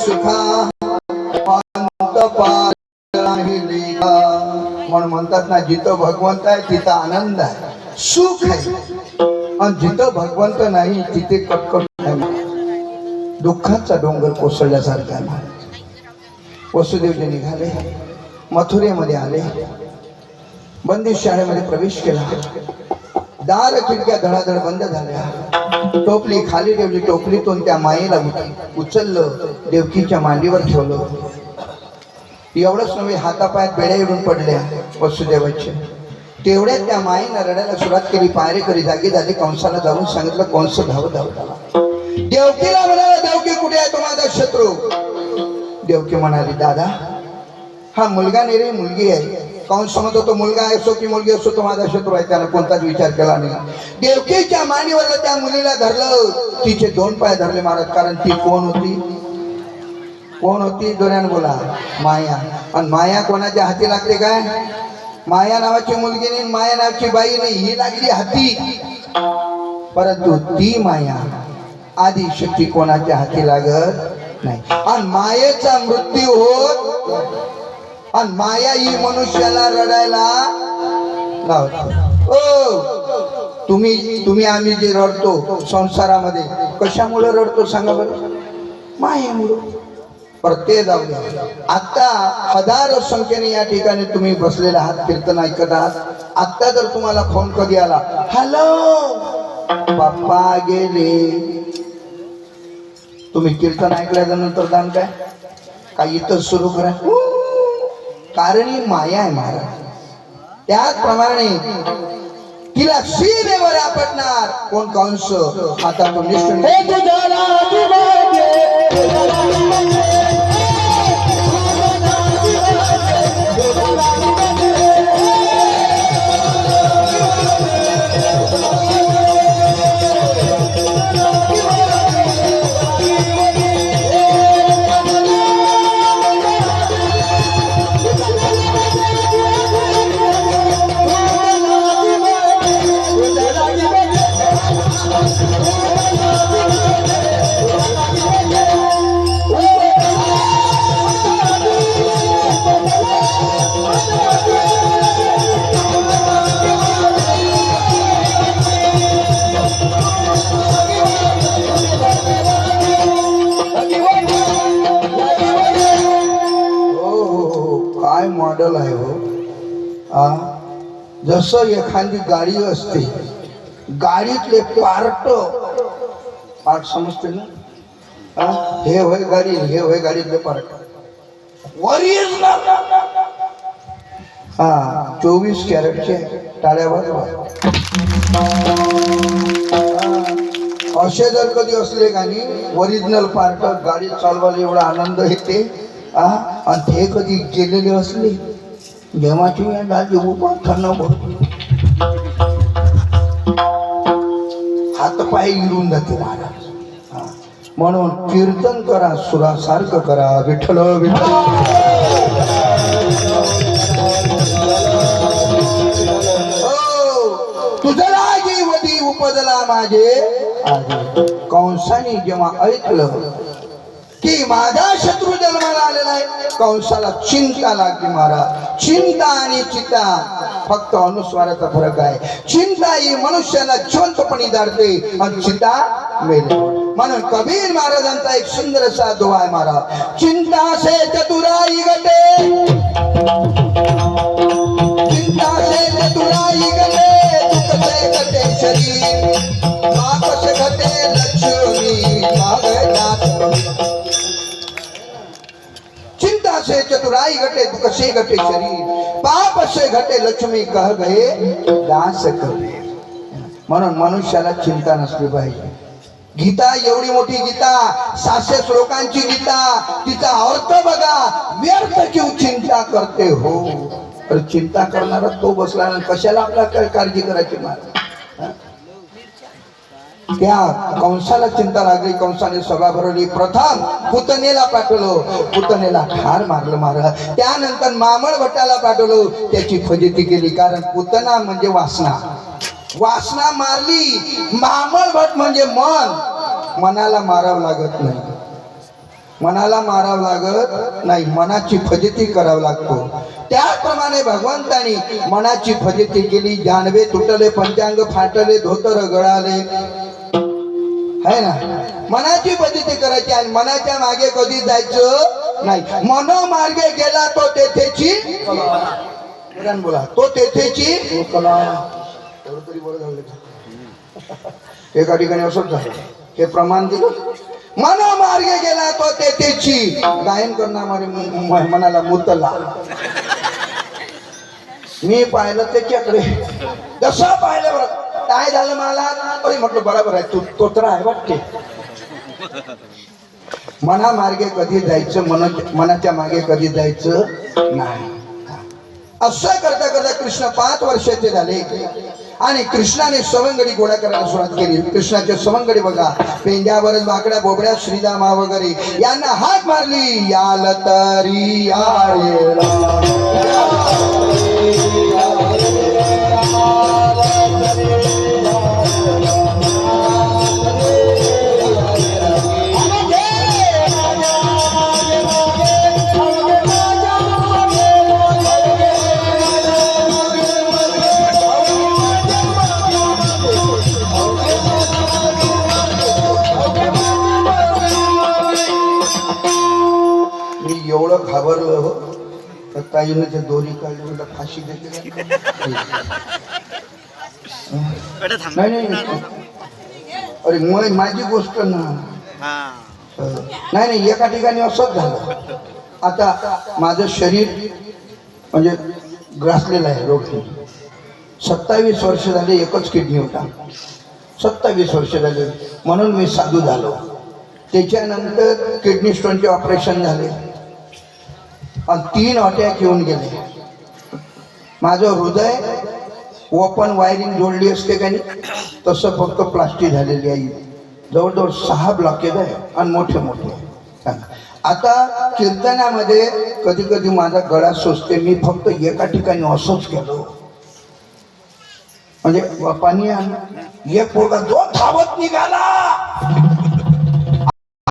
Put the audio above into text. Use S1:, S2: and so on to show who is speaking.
S1: सुखा पंत पाळी लेखा. म्हणून म्हणतात ना, जिथं भगवंत आहे तिथं आनंद आहे, सुख आहे. आणि जिथं भगवंत नाही तिथे कटकट नाही, दुःखाचा डोंगर कोसळल्यासारखा. वसुदेवजी निघाले, मथुरेमध्ये आले, बंदिश शाळेमध्ये प्रवेश केला. दार खिडक्या धडाधड बंद झाल्या. टोपली खाली ठेवली, टोपलीतून त्या मायेला उचललं, देवकीच्या मांडीवर ठेवलं. एवढंच नव्हे, हातापायात बेड्या येऊन पडल्या वसुदेवाच्या. तेवढ्यात त्या मायेनं रडायला सुरुवात केली. पायरेकरी जागी झाले. कंसाला जाऊन सांगितलं. कंस धावत धावत देवकीला म्हणाला, देवकी कुठे आहे तो माझा शत्रू? देवकी म्हणाली, दादा हा मुलगा नाही रे, मुलगी आहे. कंस म्हणतो, तो मुलगा असो की मुलगी असो तो माझा शत्रू आहे. त्यानं कोणताच विचार केला नाही. देवकीच्या मांडीवर त्या मुलीला धरलं. तिचे दोन पाय धरले महाराज. कारण ती कोण होती? कोण होती? जोराने बोला. माया. आणि माया कोणाच्या हाती लागते काय? माया नावाची मुलगी नाही, माया नावाची बाई नाही, ही लागली हाती. परंतु ती माया आदी शक्ती कोणाच्या हाती लागत नाही. आणि मायेचा मृत्यू होत, आणि माया ही मनुष्याला रडायला लावते. ओ तुम्ही आम्ही जे रडतो संसारामध्ये, कशामुळे रडतो सांगा बरं? मायेमुळे. पर ते जाऊ द्या. आता हजारो संख्येने या ठिकाणी तुम्ही बसलेले आहात, कीर्तन ऐकत आहात. आता जर तुम्हाला फोन कधी आला, हॅलो बाप्पा गेले, तुम्ही कीर्तन ऐकल्यानंतर दान काय इथं सुरू करा. कारण ही माया आहे महाराज. त्याचप्रमाणे तिला सीमेवर आपटणार कोण? कंस. आता तो निष्ठुर मॉडेल आहे हो. जसं एखादी गाडी असते, गाडीतले पार्ट समजते ना, हे होय गाडी, हे होय गाडीतले पार्ट. ओरिजिनल 24 कॅरेटचे टाळ्यावर. असे जर कधी असले गाणी ओरिजिनल पार्ट, गाडी चालवायला एवढा आनंद येते. आणि ते कधी गेलेले असले, देवाची दाजी उभा थंड हातपाय गिरून जाते महाराज. म्हणून कीर्तन करा, सुरासारखं करा. विठ्ठल विठ्ठल. तुझं लागी वदी उपजला माझे. कंसाने जेव्हा ऐकलं की माझा शत्रू जन्माला आलेला आहे, कंसाला चिंता लागली महाराज. चिंता आणि चिंता फक्त अनुस्वाराचा फरक आहे. चिंता ही मनुष्याला जिवंतपणी धाडते आणि चिंता मेले. म्हणून कबीर महाराजांचा एक सुंदर असा दोहा आहे महाराज. चिंता से चतुराई गटे, चिंता से चतुराई गटे, दुख से गटे शरीर, पाप से घटे लक्ष्मी, चिंता से चतुराई घटे, दुख से घटे शरीर, पाप से घटे लक्ष्मी, कह गए दास कबीर. म्हणून मनुष्याला चिंता नसली पाहिजे. गीता एवढी मोठी गीता, 700 श्लोकांची गीता, तिचा अर्थ बघा. व्यर्थ क्यों चिंता करते हो? तर चिंता करणारा तो बसला, कशाला आपला काळजी करायची महाराज. त्या कंसाला चिंता लागली. कंसाने सभा भरवली. प्रथम पुतनेला पाठवलं, पुतनेला ठार मारलं महाराज. त्यानंतर मामळ भट्टाला पाठवलं, त्याची फजिती केली. कारण पुतना म्हणजे वासना, वासना मारली. मामळ भट म्हणजे मन, मनाला मारावं लागत नाही. मनाला मारावं लागत नाही, मनाची फजिती करावं लागतो. त्याचप्रमाणे भगवंतानी मनाची फजिती केली. जानवे तुटले, पंचांग फाटले, धोतर गळाले, है ना. मनाची फजिती करायची आणि मनाच्या मागे कधी जायचं नाही. मनोमार्गे गेला तो तेथेची बोला, तो तेथेची तरी बरं झालं. एका ठिकाणी असंच झालं, हे प्रमाण दिलं. मनोमार्गे गेला तो तेथेची, गायन करणारे मनाला मुतला. मी पाहिलं त्याच्याकडे, कसं पाहिलं बरं, काय झालं मला, अरे म्हटलं बरोबर आहे, तू तोत्रा आहे वाटते. मनामार्गे कधी जायचं, मनाच्या मागे कधी जायचं नाही. असं करता करता कृष्ण 5 वर्षाचे झाले आणि कृष्णाने सवंगडी गोळा करायला सुरुवात केली. कृष्णाचे सवंगडी बघा, पेंड्यावरच बाकड्या बोबड्या श्रीदामा वगैरे यांना हाक मारली. याल तरी एवढं घाबरलं हो, तर ताईने ते दोरी काढली, मला फाशी देते. नाही नाही, अरे माझी गोष्ट ना. नाही नाही, एका ठिकाणी असंच झालं. आता माझं शरीर म्हणजे ग्रासलेलं आहे रोगी. 27 वर्ष झाले, एकच किडनी होता. 27 वर्ष झाले, म्हणून मी साधू झालो. त्याच्यानंतर किडनी स्टोनचे ऑपरेशन झाले आणि 3 अटॅक येऊन गेले. माझं हृदय ओपन वायरिंग जोडली असते का नाही, तसं फक्त प्लास्टिक झालेली आहे. जवळजवळ 6 ब्लॉकेज आहे आणि मोठे मोठे. आता कीर्तनामध्ये कधी कधी माझा गळा सुचते. मी फक्त एका ठिकाणी असंच केलो, म्हणजे बापानी एक पोरगा जो धावत निघाला,